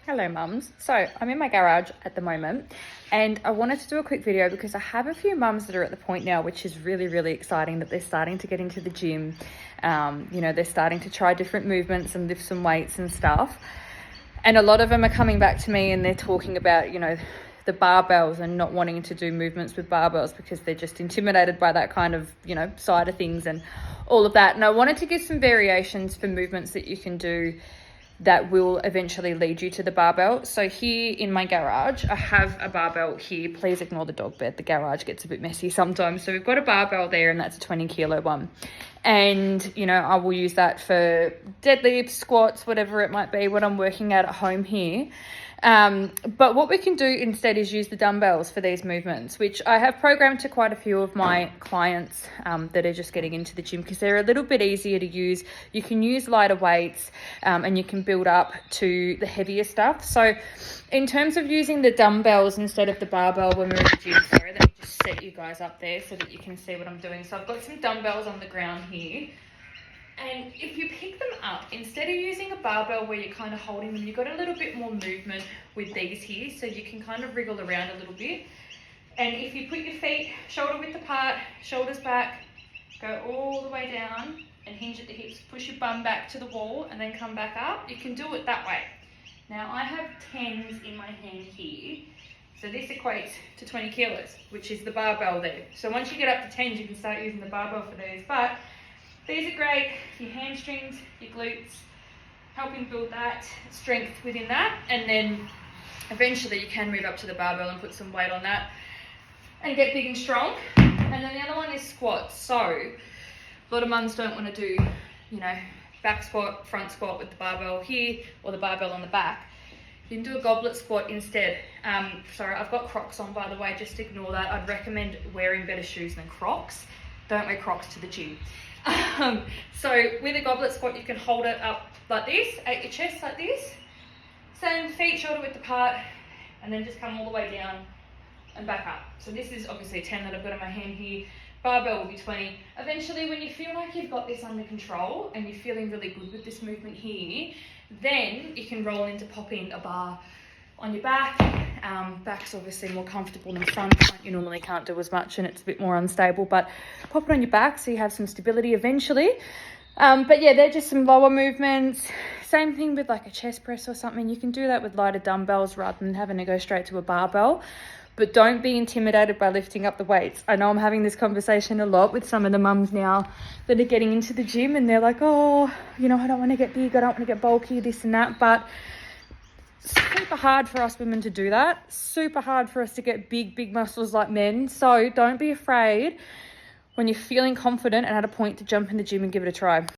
Hello mums. So I'm in my garage at the moment and I wanted to do a quick video because I have a few mums that are at the point now, which is really exciting, that they're starting to get into the gym. They're starting to try different movements and lift some weights and stuff. And a lot of them are coming back to me and they're talking about, the barbells and not wanting to do movements with barbells because they're just intimidated by that kind of, side of things and all of that. And I wanted to give some variations for movements that you can do that will eventually lead you to the barbell. So here in my garage, I have a barbell here. Please ignore the dog bed. The garage gets a bit messy sometimes. So we've got a barbell there and that's a 20 kilo one. And, I will use that for deadlifts, squats, whatever it might be, what I'm working at home here. But what we can do instead is use the dumbbells for these movements, which I have programmed to quite a few of my clients that are just getting into the gym because they're a little bit easier to use. You can use lighter weights and you can build up to the heavier stuff. So in terms of using the dumbbells instead of the barbell when we're in the gym, sorry, let me just set you guys up there so that you can see what I'm doing. So I've got some dumbbells on the ground here. And if you pick them up, instead of using a barbell where you're kind of holding them, you've got a little bit more movement with these here, so you can kind of wriggle around a little bit. And if you put your feet shoulder width apart, shoulders back, go all the way down and hinge at the hips, push your bum back to the wall and then come back up, you can do it that way. Now I have 10s in my hand here, so this equates to 20 kilos, which is the barbell there. So once you get up to 10s, you can start using the barbell for these. But these are great for your hamstrings, your glutes, helping build that strength within that. And then eventually you can move up to the barbell and put some weight on that and get big and strong. And then the other one is squats. So a lot of mums don't want to do, back squat, front squat with the barbell here or the barbell on the back. You can do a goblet squat instead. Sorry, I've got Crocs on, by the way, just ignore that. I'd recommend wearing better shoes than Crocs. Don't wear Crocs to the gym. So with a goblet squat, you can hold it up like this, at your chest like this. Same, feet shoulder width apart, and then just come all the way down and back up. So this is obviously a 10 that I've got in my hand here. Barbell will be 20. Eventually, when you feel like you've got this under control and you're feeling really good with this movement here, then you can roll into popping a bar on your back. Back's obviously more comfortable than front. You normally can't do as much and it's a bit more unstable, but pop it on your back so you have some stability eventually. But yeah, they're just some lower movements. Same thing with like a chest press or something. You can do that with lighter dumbbells rather than having to go straight to a barbell. But don't be intimidated by lifting up the weights. I know I'm having this conversation a lot with some of the mums now that are getting into the gym and they're like, oh, I don't want to get big, I don't want to get bulky, this and that. But super hard for us women to do that. Super hard for us to get big muscles like men. So don't be afraid when you're feeling confident and at a point to jump in the gym and give it a try.